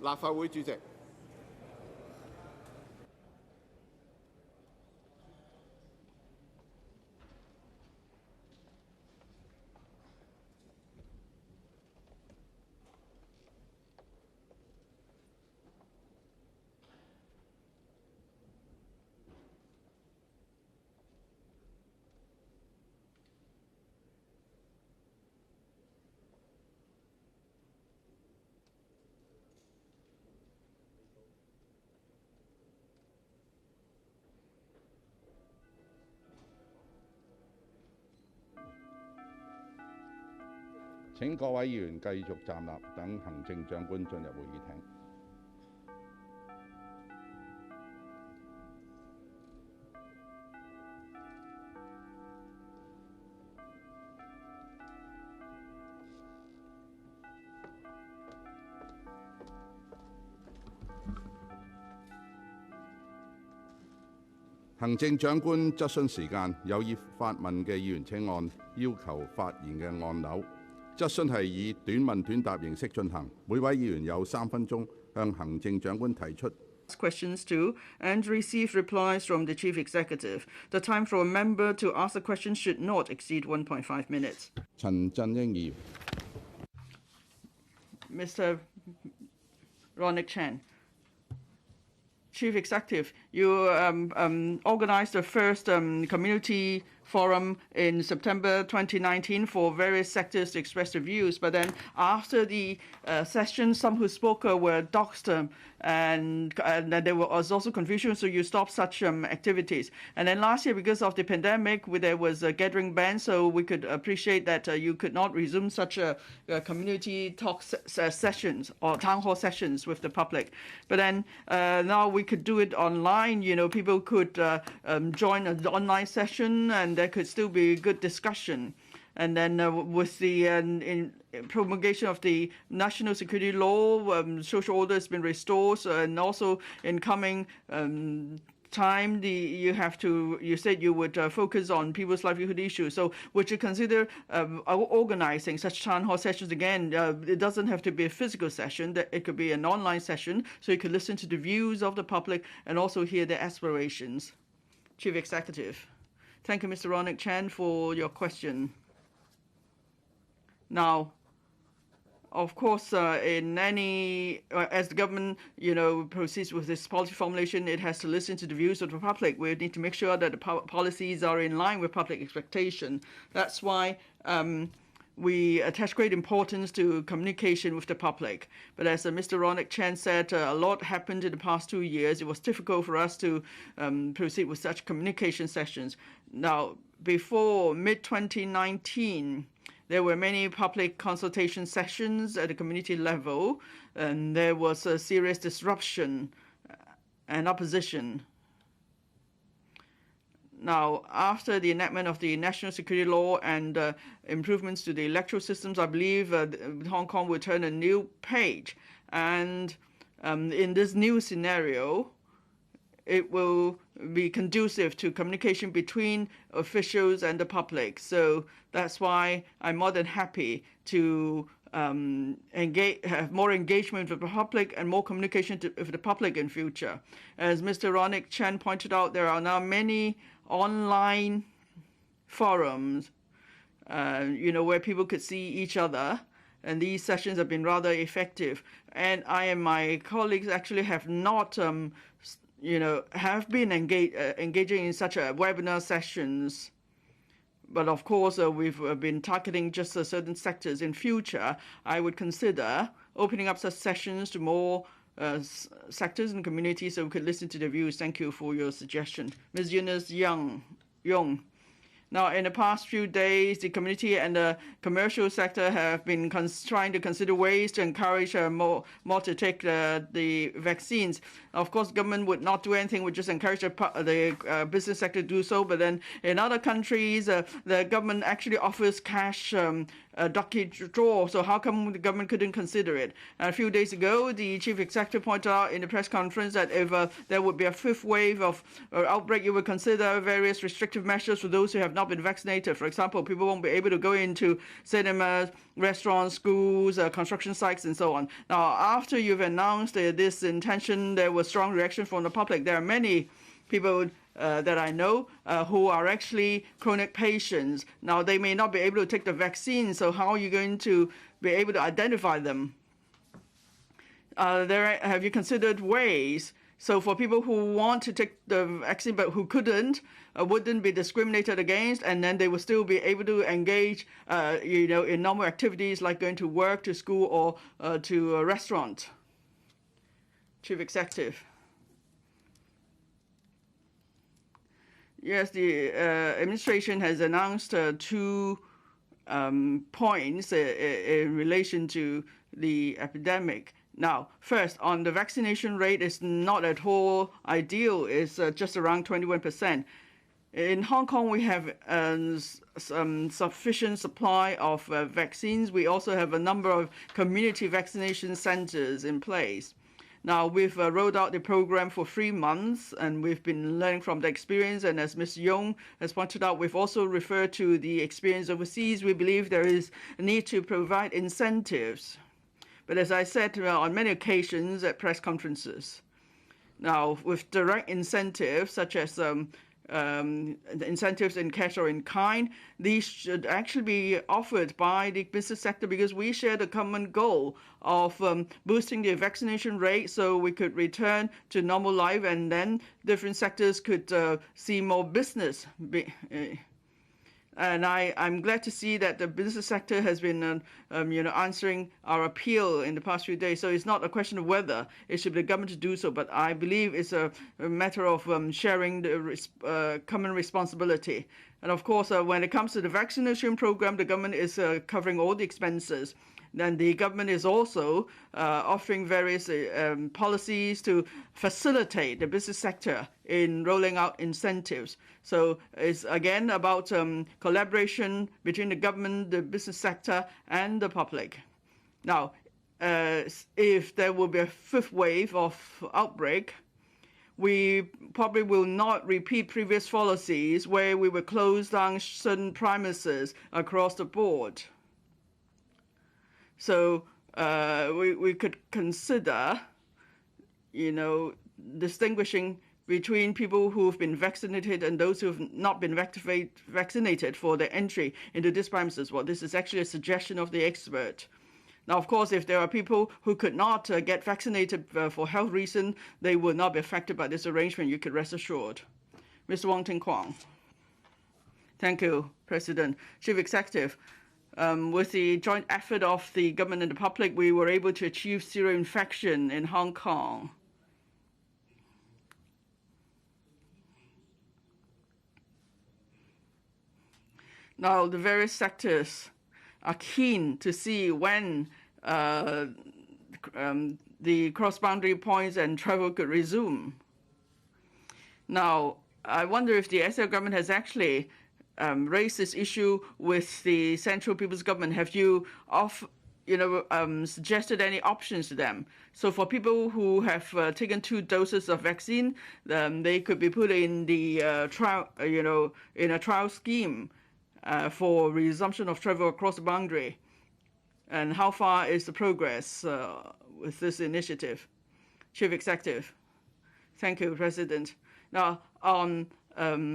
立法會主席。請各位議員繼續站立，等行政長官進入會議廳。行政長官質詢時間，有意發問嘅議員請按要求發言嘅按鈕。質詢係以短問短答形式進行，每位議員有3分鐘向行政長官提出 questions to and receive replies from the Chief Executive. The time for a member to ask a question should not exceed 1.5 minutes. 陳振英議員。Mr. Ronick Chan, Chief Executive, you organized the first community forum in September 2019 for various sectors to express their views. But then after the session, some who spoke were doxed, and there was also confusion, so you stopped such activities. And then last year, because of the pandemic, there was a gathering ban, so we could appreciate that you could not resume such community talk sessions or town hall sessions with the public. But then now we could do it online. You know, people could join an online session, and there could still be good discussion. And then with the promulgation of the national security law, social order has been restored, and also in coming time, you said you would focus on people's livelihood issues. So would you consider organizing such town hall sessions again? It doesn't have to be a physical session. It could be an online session, so you could listen to the views of the public and also hear their aspirations. Chief Executive. Thank you, Mr. Ronick Chan, for your question. Now, of course, in any as the government, proceeds with this policy formulation, it has to listen to the views of the public. We need to make sure that the policies are in line with public expectation. That's why we attach great importance to communication with the public. But as Mr. Ronick Chan said, a lot happened in the past 2 years. It was difficult for us to proceed with such communication sessions. Now, before mid-2019, there were many public consultation sessions at the community level, and there was a serious disruption and opposition. Now, after the enactment of the national security law and improvements to the electoral systems, I believe Hong Kong will turn a new page. And in this new scenario, it will be conducive to communication between officials and the public. So that's why I'm more than happy to have more engagement with the public and more communication with the public in future. As Mr. Ronick Chan pointed out, there are now many online forums, where people could see each other, and these sessions have been rather effective. And I and my colleagues actually have not, have been engaging in such webinar sessions. But of course, we've been targeting just certain sectors. In future, I would consider opening up such sessions to more sectors and communities so we could listen to the views. Thank you for your suggestion. Ms. Eunice Young. Now, in the past few days, the community and the commercial sector have been trying to consider ways to encourage more to take the vaccines. Of course, government would not do anything, would just encourage the business sector to do so. But then in other countries, the government actually offers cash ducky draw. So how come the government couldn't consider it? And a few days ago, the chief executive pointed out in the press conference that if there would be a fifth wave of outbreak, you would consider various restrictive measures for those who have not been vaccinated. For example, people won't be able to go into cinemas, restaurants, schools, construction sites, and so on. Now, after you've announced this intention, there was strong reaction from the public. There are many people that I know who are actually chronic patients. Now, they may not be able to take the vaccine, so how are you going to be able to identify them? Have you considered ways so for people who want to take the vaccine but who couldn't, wouldn't be discriminated against, and then they will still be able to engage, in normal activities like going to work, to school, or to a restaurant? Chief Executive. Yes, the administration has announced two points in relation to the epidemic. Now, first, on the vaccination rate, it's not at all ideal. It's just around 21%. In Hong Kong, we have some sufficient supply of vaccines. We also have a number of community vaccination centers in place. Now, we've rolled out the program for 3 months, and we've been learning from the experience. And as Ms. Yong has pointed out, we've also referred to the experience overseas. We believe there is a need to provide incentives. But as I said on many occasions at press conferences, now with direct incentives such as incentives in cash or in kind, these should actually be offered by the business sector, because we share the common goal of boosting the vaccination rate so we could return to normal life, and then different sectors could see more business. And I'm glad to see that the business sector has been, answering our appeal in the past few days. So it's not a question of whether it should be the government to do so, but I believe it's a matter of sharing the common responsibility. And of course, when it comes to the vaccination program, the government is covering all the expenses. Then the government is also offering various policies to facilitate the business sector in rolling out incentives. So it's again about collaboration between the government, the business sector, and the public. Now, if there will be a fifth wave of outbreak, we probably will not repeat previous policies where we will close down certain premises across the board. So we could consider, distinguishing between people who have been vaccinated and those who have not been vaccinated for their entry into this premises. Well, this is actually a suggestion of the expert. Now, of course, if there are people who could not get vaccinated for health reasons, they will not be affected by this arrangement, you could rest assured. Mr. Wong Ting Kwong. Thank you, President. Chief Executive. With the joint effort of the government and the public, we were able to achieve zero infection in Hong Kong. Now, the various sectors are keen to see when the cross-boundary points and travel could resume. Now, I wonder if the SL government has actually raised this issue with the Central People's Government. Have you suggested any options to them? So for people who have taken 2 doses of vaccine, they could be put in the trial, in a trial scheme for resumption of travel across the boundary. And how far is the progress with this initiative? Chief Executive. Thank you, President. Now, on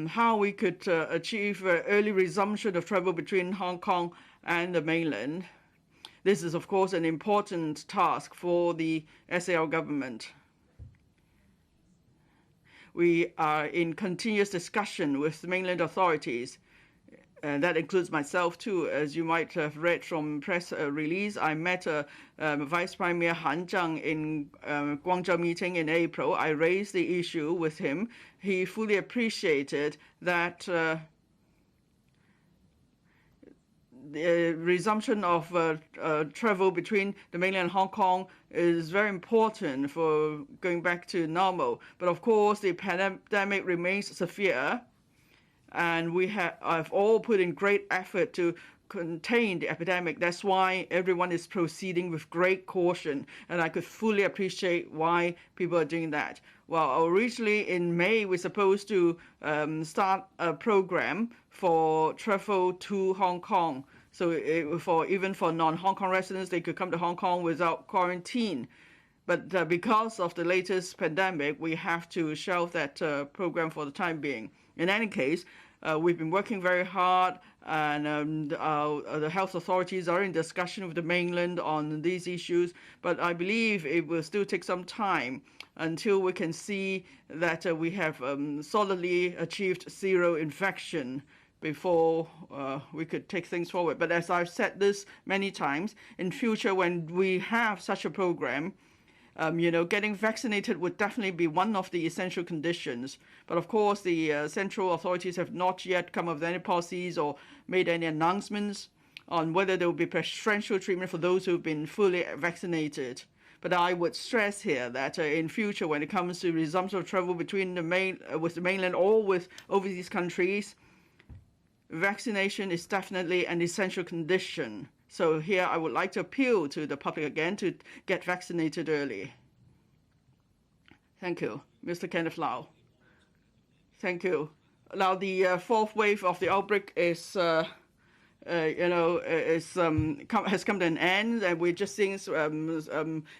how we could achieve early resumption of travel between Hong Kong and the mainland, this is, of course, an important task for the SAR government. We are in continuous discussion with the mainland authorities, and that includes myself too. As you might have read from press release, I met Vice Premier Han Zhang in Guangzhou meeting in April. I raised the issue with him. He fully appreciated that the resumption of travel between the mainland and Hong Kong is very important for going back to normal. But of course, the pandemic remains severe, and we have all put in great effort to contain the epidemic. That's why everyone is proceeding with great caution, and I could fully appreciate why people are doing that. Well, originally in May, we're supposed to start a program for travel to Hong Kong. So even for non-Hong Kong residents, they could come to Hong Kong without quarantine. But because of the latest pandemic, we have to shelve that program for the time being. In any case, we've been working very hard, and the health authorities are in discussion with the mainland on these issues. But I believe it will still take some time until we can see that we have solidly achieved zero infection before we could take things forward. But as I've said this many times, in future when we have such a program, getting vaccinated would definitely be one of the essential conditions. But of course, the central authorities have not yet come up with any policies or made any announcements on whether there will be preferential treatment for those who've been fully vaccinated. But I would stress here that in future, when it comes to resumption of travel between with the mainland or with overseas countries, vaccination is definitely an essential condition. So here I would like to appeal to the public again to get vaccinated early. Thank you. Mr. Kenneth Lau. Thank you. Now the fourth wave of the outbreak has come to an end, and we're just seeing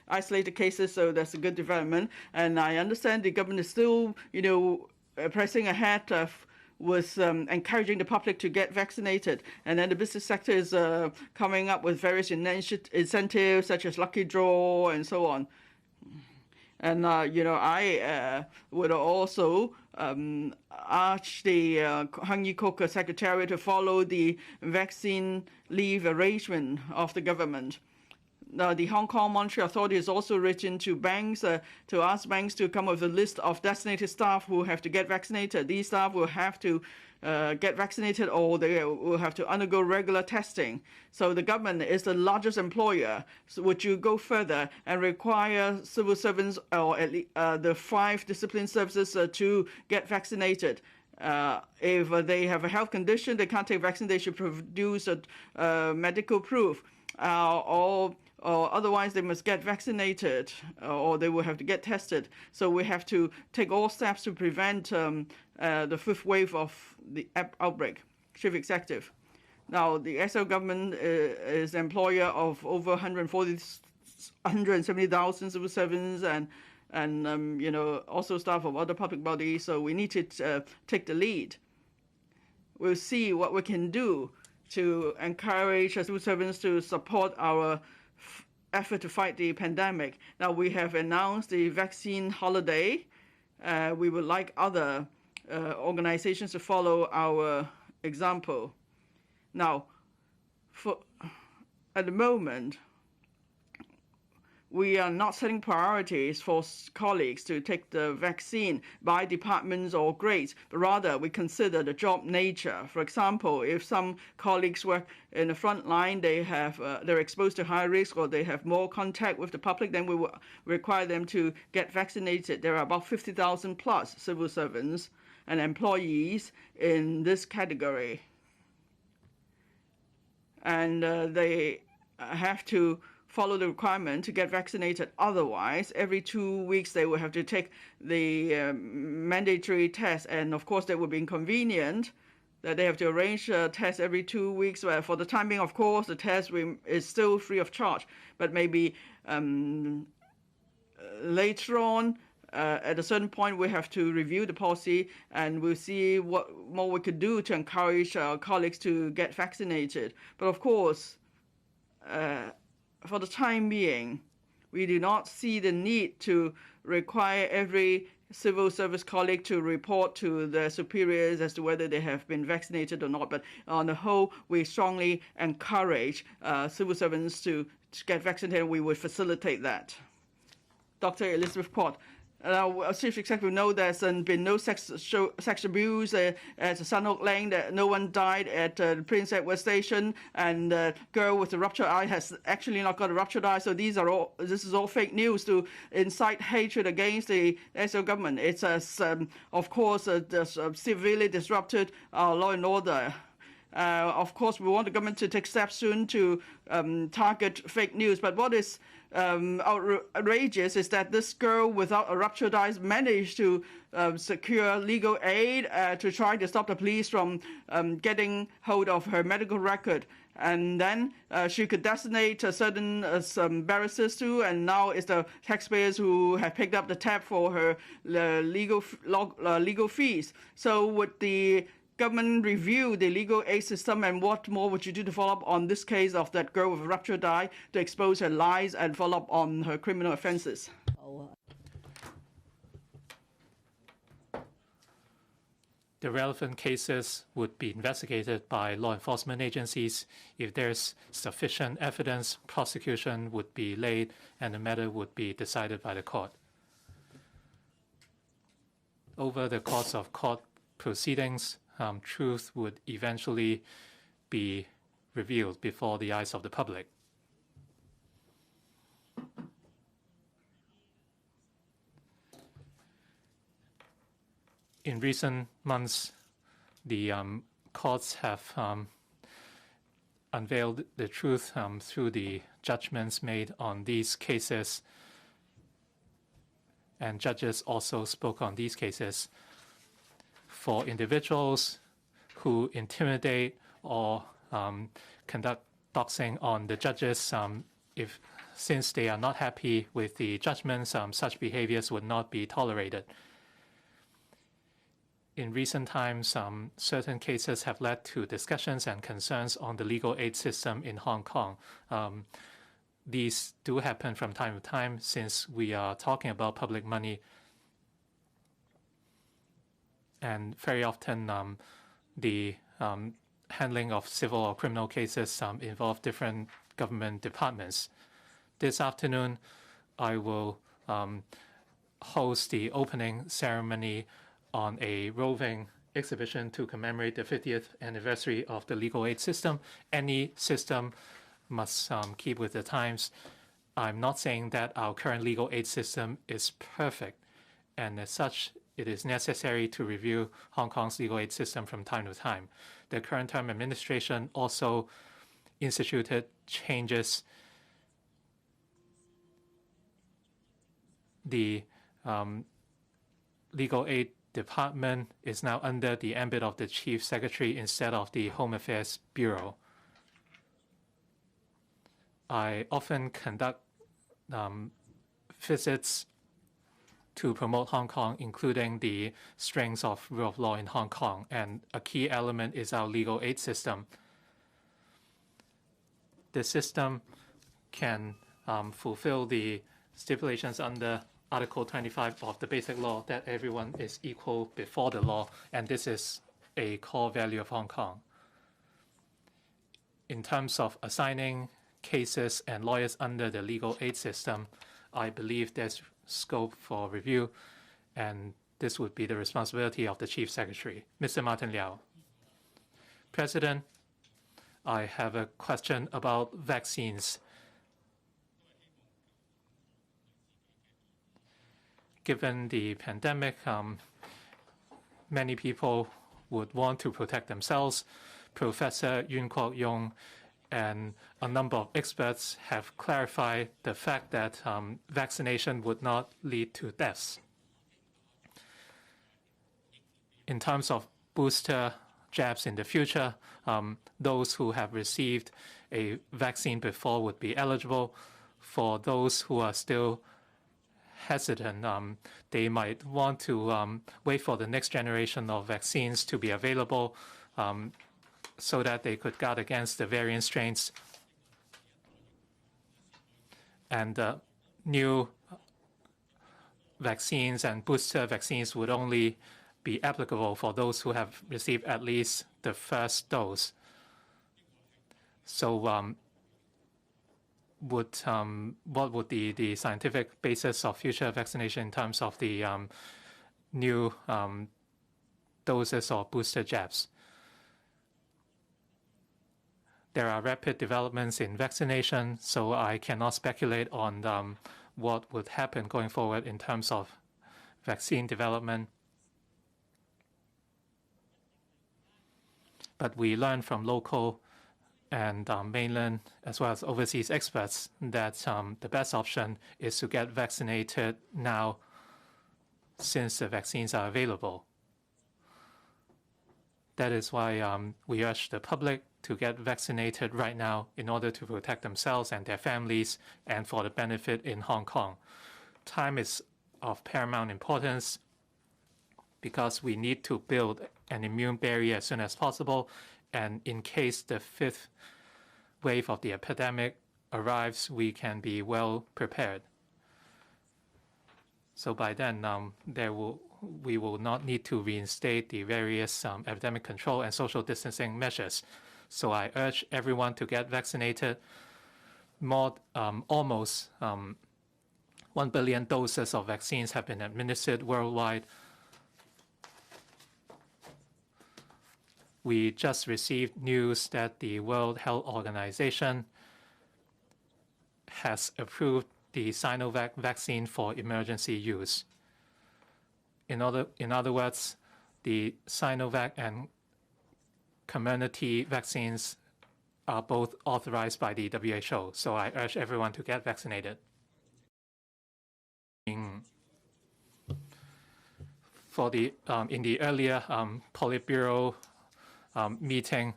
isolated cases, so that's a good development. And I understand the government is still, pressing ahead with encouraging the public to get vaccinated. And then the business sector is coming up with various incentives such as lucky draw and so on. And, I would also ask the Hung Yee Kok Secretariat to follow the vaccine leave arrangement of the government. The Hong Kong Monetary Authority has also written to banks to ask banks to come up with a list of designated staff who have to get vaccinated. These staff will have to get vaccinated, or they will have to undergo regular testing. So the government is the largest employer. So would you go further and require civil servants or at least the 5 discipline services to get vaccinated? If they have a health condition, they can't take vaccine, they should produce a medical proof. Or otherwise they must get vaccinated, or they will have to get tested. So we have to take all steps to prevent the 5th wave of the outbreak. Chief Executive. Now, the SL government is employer of over 170,000 civil servants and also staff of other public bodies. So we need to take the lead. We'll see what we can do to encourage civil servants to support our effort to fight the pandemic. Now, we have announced the vaccine holiday. We would like other organizations to follow our example. Now, at the moment, we are not setting priorities for colleagues to take the vaccine by departments or grades, but rather we consider the job nature. For example, if some colleagues work in the front line, they're exposed to high risk, or they have more contact with the public, then we will require them to get vaccinated. There are about 50,000 plus civil servants and employees in this category. And they have to follow the requirement to get vaccinated. Otherwise, every 2 weeks they will have to take the mandatory test. And of course, that would be inconvenient that they have to arrange a test every 2 weeks. Where for the time being, of course, the test is still free of charge. But maybe later on, at a certain point, we have to review the policy, and we'll see what more we could do to encourage our colleagues to get vaccinated. But of course, for the time being, we do not see the need to require every civil service colleague to report to their superiors as to whether they have been vaccinated or not. But on the whole, we strongly encourage civil servants to get vaccinated. We would facilitate that. Dr. Elizabeth Port. Chief Executive, know there's been no sex abuse at Sun Oak Lane, that no one died at Prince Edward Station, and the girl with the ruptured eye has actually not got a ruptured eye. So this is all fake news to incite hatred against the SL government. It's of course severely disrupted our law and order. Of course, we want the government to take steps soon to target fake news. But what is outrageous is that this girl without a ruptured eyes managed to secure legal aid to try to stop the police from getting hold of her medical record. And then she could designate certain some barristers too, and now it's the taxpayers who have picked up the tab for her legal fees. So would the government review the legal aid system, and what more would you do to follow up on this case of that girl with a ruptured eye, to expose her lies and follow up on her criminal offences? The relevant cases would be investigated by law enforcement agencies. If there's sufficient evidence, prosecution would be laid and the matter would be decided by the court. Over the course of court proceedings, truth would eventually be revealed before the eyes of the public. In recent months, the courts have unveiled the truth through the judgments made on these cases, and judges also spoke on these cases. For individuals who intimidate or conduct doxing on the judges, since they are not happy with the judgments, such behaviors would not be tolerated. In recent times, certain cases have led to discussions and concerns on the legal aid system in Hong Kong. These do happen from time to time since we are talking about public money. And very often, the handling of civil or criminal cases involve different government departments. This afternoon, I will host the opening ceremony on a roving exhibition to commemorate the 50th anniversary of the legal aid system. Any system must keep with the times. I'm not saying that our current legal aid system is perfect, and as such, it is necessary to review Hong Kong's legal aid system from time to time. The current term administration also instituted changes. The legal aid department is now under the ambit of the Chief Secretary instead of the Home Affairs Bureau. I often conduct visits to promote Hong Kong, including the strengths of rule of law in Hong Kong, and a key element is our legal aid system. The system can fulfill the stipulations under Article 25 of the Basic Law that everyone is equal before the law, and this is a core value of Hong Kong. In terms of assigning cases and lawyers under the legal aid system, I believe there's scope for review, and this would be the responsibility of the Chief Secretary. Mr. Martin Liao. President, I have a question about vaccines. Given the pandemic, many people would want to protect themselves. Professor Yuen Kwok Yung and a number of experts have clarified the fact that vaccination would not lead to deaths. In terms of booster jabs in the future, those who have received a vaccine before would be eligible. For those who are still hesitant, they might want to wait for the next generation of vaccines to be available so that they could guard against the variant strains. And new vaccines and booster vaccines would only be applicable for those who have received at least the first dose. So what would the scientific basis of future vaccination in terms of the new doses or booster jabs? There are rapid developments in vaccination, so I cannot speculate on what would happen going forward in terms of vaccine development. But we learned from local and mainland as well as overseas experts that the best option is to get vaccinated now since the vaccines are available. That is why we urge the public to get vaccinated right now in order to protect themselves and their families and for the benefit in Hong Kong. Time is of paramount importance because we need to build an immune barrier as soon as possible, and in case the fifth wave of the epidemic arrives, we can be well prepared. So by then, we will not need to reinstate the various epidemic control and social distancing measures. So I urge everyone to get vaccinated. Almost 1 billion doses of vaccines have been administered worldwide. We just received news that the World Health Organization has approved the Sinovac vaccine for emergency use. In other words, the Sinovac and community vaccines are both authorized by the WHO. So I urge everyone to get vaccinated. For the in the earlier Politburo meeting,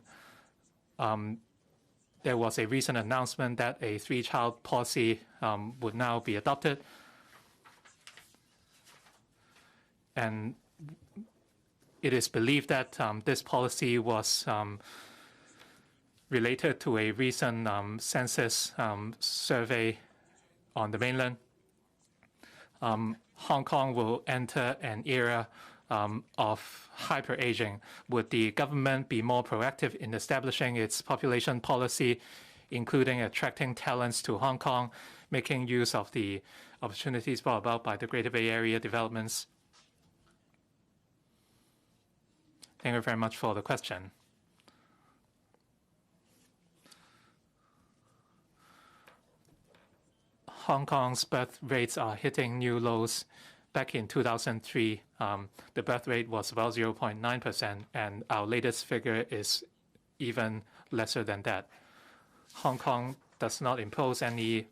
there was a recent announcement that a three-child policy would now be adopted. And it is believed that this policy was related to a recent census survey on the mainland. Hong Kong will enter an era of hyper-aging. Would the government be more proactive in establishing its population policy, including attracting talents to Hong Kong, making use of the opportunities brought about by the Greater Bay Area developments? Thank you very much for the question. Hong Kong's birth rates are hitting new lows. Back in 2003, the birth rate was about 0.9%, and our latest figure is even lesser than that. Hong Kong does not impose any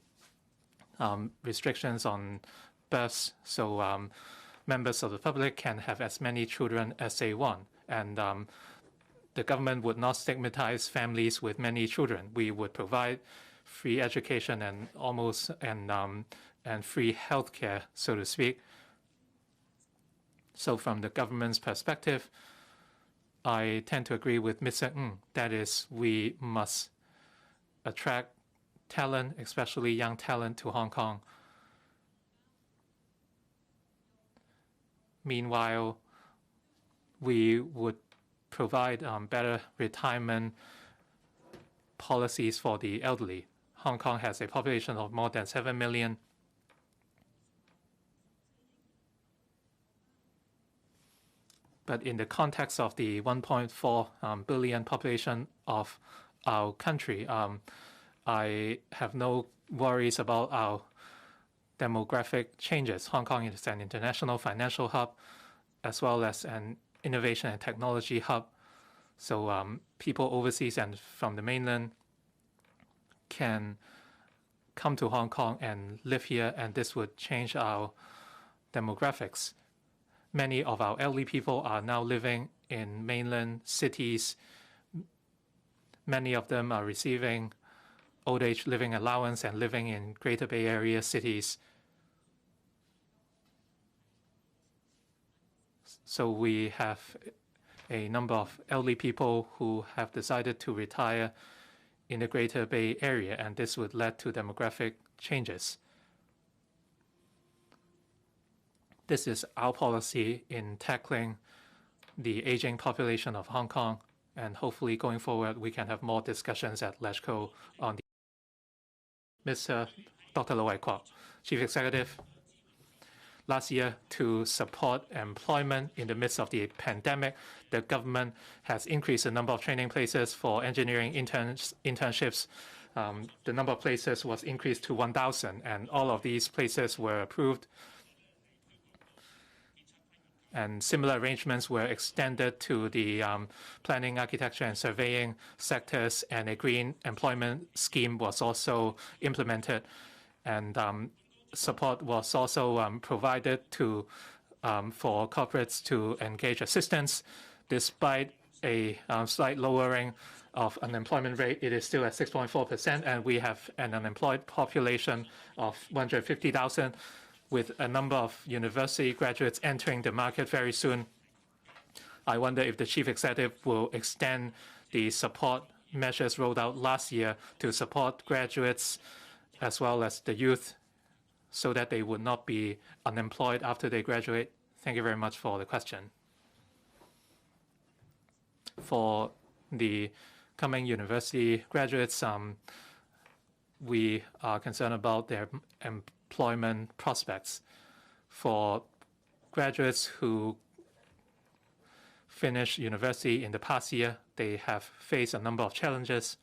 restrictions on births, so members of the public can have as many children as they want. And the government would not stigmatize families with many children. We would provide free education and and free health care, so to speak. So from the government's perspective, I tend to agree with Mr. Ng. That is, we must attract talent, especially young talent, to Hong Kong. Meanwhile, we would provide better retirement policies for the elderly. Hong Kong has a population of more than 7 million. But in the context of the 1.4 billion population of our country, I have no worries about our demographic changes. Hong Kong is an international financial hub as well as an innovation and technology hub. So people overseas and from the mainland can come to Hong Kong and live here, and this would change our demographics. Many of our elderly people are now living in mainland cities. Many of them are receiving old age living allowance and living in Greater Bay Area cities. So we have a number of elderly people who have decided to retire in the Greater Bay Area, and this would lead to demographic changes. This is our policy in tackling the aging population of Hong Kong, and hopefully going forward we can have more discussions at LegCo on the Dr. Low Wai Kwok, Chief Executive. Last year, to support employment in the midst of the pandemic, the government has increased the number of training places for engineering internships. The number of places was increased to 1,000, and all of these places were approved. And similar arrangements were extended to the planning, architecture, and surveying sectors, and a green employment scheme was also implemented. And support was also provided to for corporates to engage assistance. Despite a slight lowering of unemployment rate, it is still at 6.4%, and we have an unemployed population of 150,000, with a number of university graduates entering the market very soon. I wonder if the chief executive will extend the support measures rolled out last year to support graduates as well as the youth, so that they would not be unemployed after they graduate. Thank you very much for the question. For the coming university graduates, we are concerned about their employment prospects. For graduates who finished university in the past year, they have faced a number of challenges,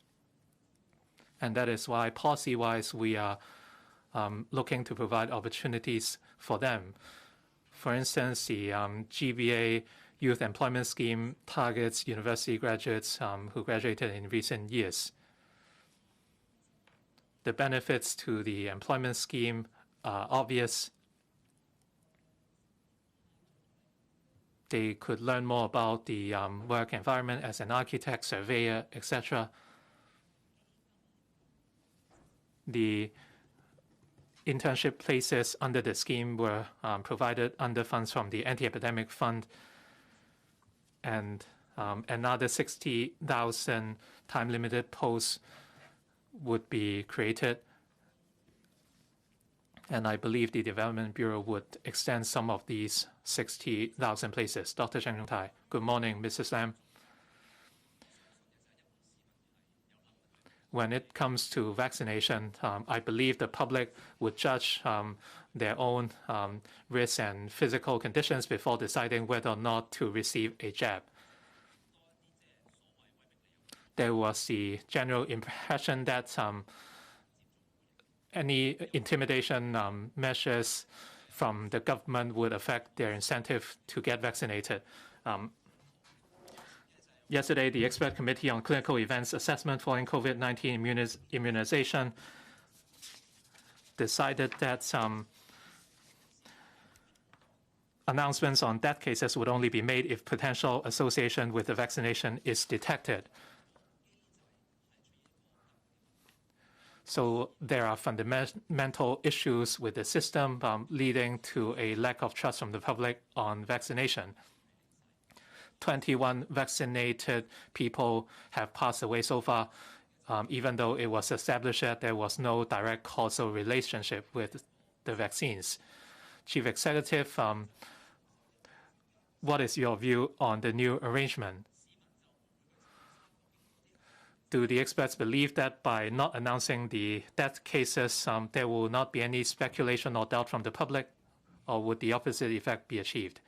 and that is why policy-wise we are looking to provide opportunities for them. For instance, the GBA Youth Employment Scheme targets university graduates who graduated in recent years. The benefits to the employment scheme are obvious. They could learn more about the work environment as an architect, surveyor, etc. The internship places under the scheme were provided under funds from the Anti-Epidemic Fund, and another 60,000 time-limited posts would be created. And I believe the Development Bureau would extend some of these 60,000 places. Dr. Cheng Yong-tai. Good morning, Mrs. Lam. When it comes to vaccination, I believe the public would judge their own risks and physical conditions before deciding whether or not to receive a jab. There was the general impression that any intimidation measures from the government would affect their incentive to get vaccinated. Yesterday, the Expert Committee on Clinical Events Assessment following COVID-19 immunization decided that announcements on death cases would only be made if potential association with the vaccination is detected. So there are fundamental issues with the system leading to a lack of trust from the public on vaccination. 21 vaccinated people have passed away so far, even though it was established that there was no direct causal relationship with the vaccines. Chief Executive, what is your view on the new arrangement? Do the experts believe that by not announcing the death cases, there will not be any speculation or doubt from the public, or would the opposite effect be achieved?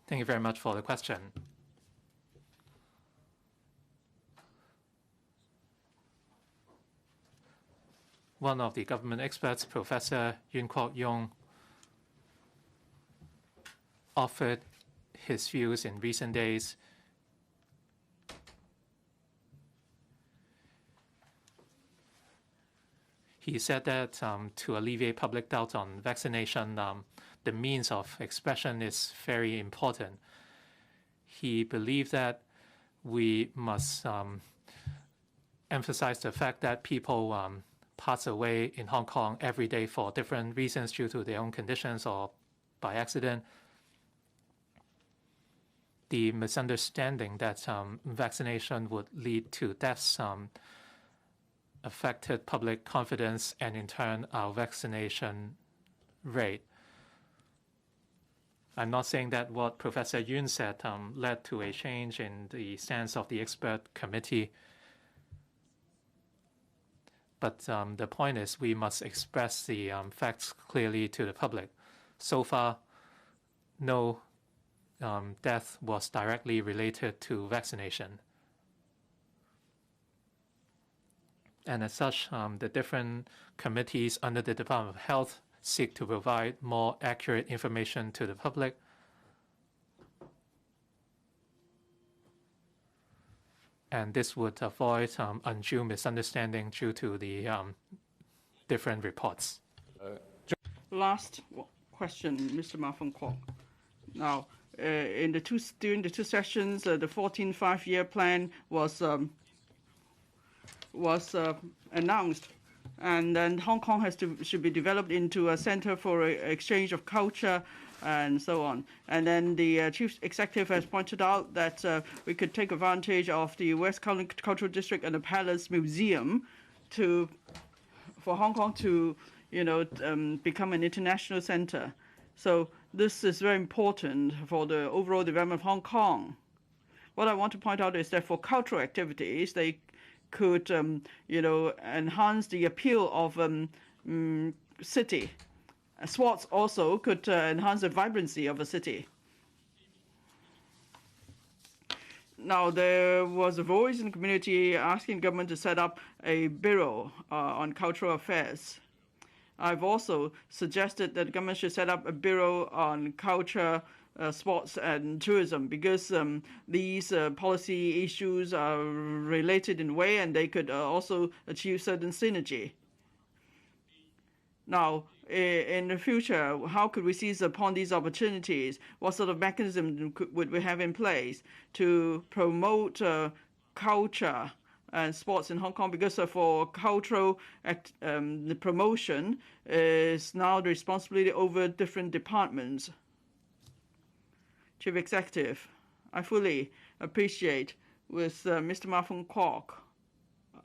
Thank you very much for the question. One of the government experts, Professor Yuen Kwok Yung, offered his views in recent days. He said that to alleviate public doubt on vaccination, the means of expression is very important. He believed that we must emphasize the fact that people pass away in Hong Kong every day for different reasons due to their own conditions or by accident. The misunderstanding that vaccination would lead to deaths affected public confidence and, in turn, our vaccination rate. I'm not saying that what Professor Yun said led to a change in the stance of the expert committee. But the point is we must express the facts clearly to the public. So far, no death was directly related to vaccination. And as such, the different committees under the Department of Health seek to provide more accurate information to the public. and this would avoid undue misunderstanding due to the different reports. Last question, Mr. Ma Fung Kwok. Now, during the two sessions, the 14th five-year plan was announced, and then Hong Kong should be developed into a center for exchange of culture and so on. And then the chief executive has pointed out that we could take advantage of the West Cultural District and the Palace Museum for Hong Kong to become an international center. So this is very important for the overall development of Hong Kong. What I want to point out is that for cultural activities, they could, enhance the appeal of city. Sports also could enhance the vibrancy of a city. Now, there was a voice in the community asking government to set up a bureau on cultural affairs. I've also suggested that the government should set up a bureau on culture, sports and tourism, because these policy issues are related in a way, and they could also achieve certain synergy. Now, in the future, how could we seize upon these opportunities? What sort of mechanism would we have in place to promote culture and sports in Hong Kong? Because for cultural the promotion is now the responsibility over different departments. Chief Executive, I fully appreciate with Mr. Ma Fung Kwok.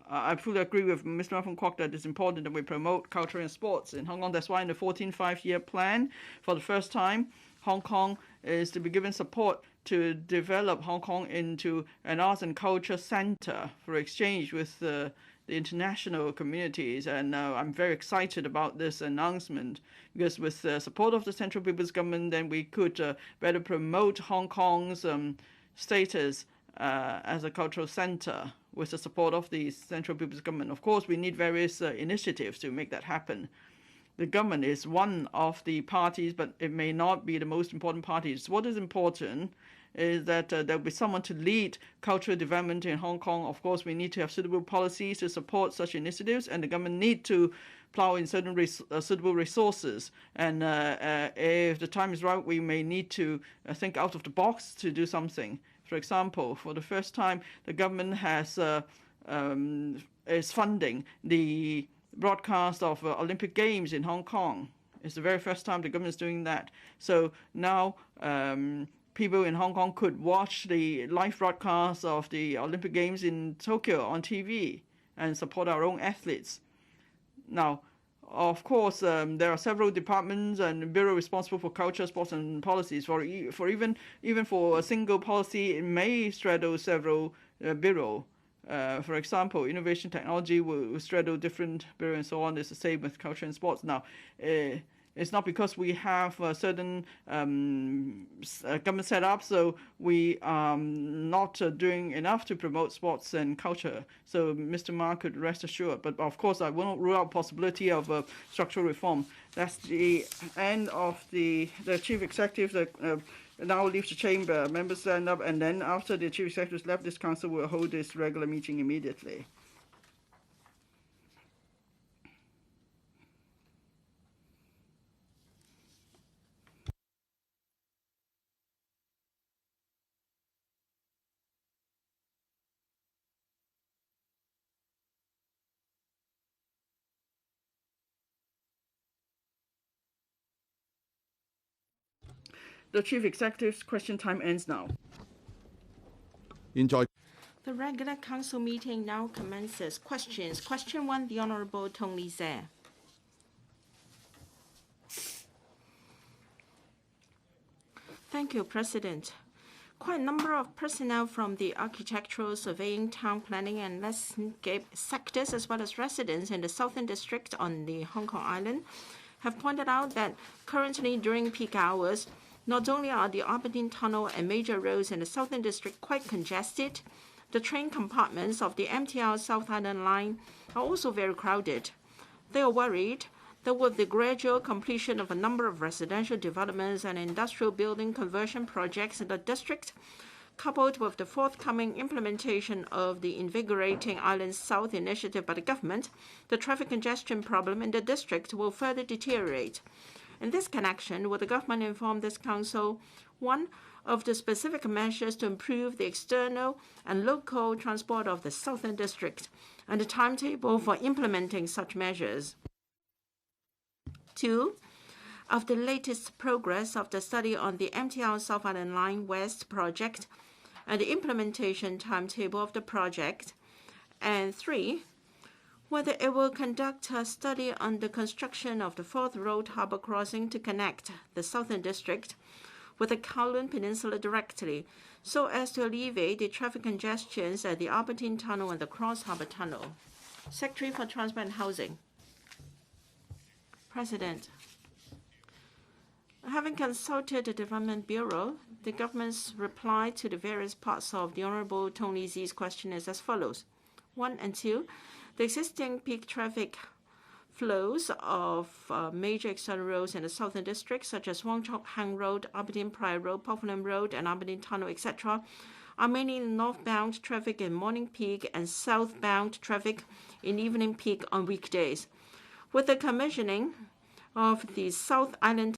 I fully agree with Mr. Ma Fung Kwok that it's important that we promote culture and sports in Hong Kong. That's why in the 14th five-year plan, for the first time, Hong Kong is to be given support to develop Hong Kong into an arts and culture center for exchange with the international communities. And I'm very excited about this announcement, because with the support of the Central People's Government, then we could better promote Hong Kong's status as a cultural center with the support of the Central People's Government. Of course, we need various initiatives to make that happen. The government is one of the parties, but it may not be the most important parties. What is important is that there will be someone to lead cultural development in Hong Kong. Of course, we need to have suitable policies to support such initiatives, and the government need to plow in certain suitable resources. And if the time is right, we may need to think out of the box to do something. For example, for the first time, the government is funding the broadcast of Olympic Games in Hong Kong. It's the very first time the government is doing that. So now people in Hong Kong could watch the live broadcast of the Olympic Games in Tokyo on TV and support our own athletes. Now, of course, there are several departments and bureau responsible for culture, sports, and policies. For even for a single policy, it may straddle several bureau. For example, innovation technology will straddle different bureau and so on. It's the same with culture and sports. Now, it's not because we have a certain government set up, so we are not doing enough to promote sports and culture. So Mr. Ma could rest assured. But of course, I will not rule out possibility of structural reform. That's the end of the chief executive that now leaves the chamber. Members stand up, and then after the chief executive has left, this council will hold this regular meeting immediately. The chief executive's question time ends now. The regular council meeting now commences. Questions. Question 1, the Honourable Tony Zhe. Thank you, President. Quite a number of personnel from the architectural, surveying, town planning and landscape sectors, as well as residents in the Southern District on the Hong Kong Island, have pointed out that currently during peak hours, not only are the Aberdeen Tunnel and major roads in the Southern District quite congested, the train compartments of the MTR South Island line are also very crowded. They are worried that with the gradual completion of a number of residential developments and industrial building conversion projects in the district, coupled with the forthcoming implementation of the Invigorating Islands South initiative by the government, the traffic congestion problem in the district will further deteriorate. In this connection, will the government inform this council, 1, of the specific measures to improve the external and local transport of the Southern District, and the timetable for implementing such measures? 2, of the latest progress of the study on the MTR South Island Line West project and the implementation timetable of the project. And 3, whether it will conduct a study on the construction of the Fourth Road Harbour Crossing to connect the Southern District with the Kowloon Peninsula directly, so as to alleviate the traffic congestions at the Albertine Tunnel and the Cross Harbour Tunnel. Secretary for Transport and Housing. President, having consulted the Development Bureau, the government's reply to the various parts of the Honourable Tony Zi's question is as follows. 1 and 2, the existing peak traffic flows of major external roads in the Southern District, such as Wong Chok Hang Road, Aberdeen Pryor Road, Pufferland Road, and Aberdeen Tunnel, etc., are mainly northbound traffic in morning peak and southbound traffic in evening peak on weekdays. With the commissioning of the South Island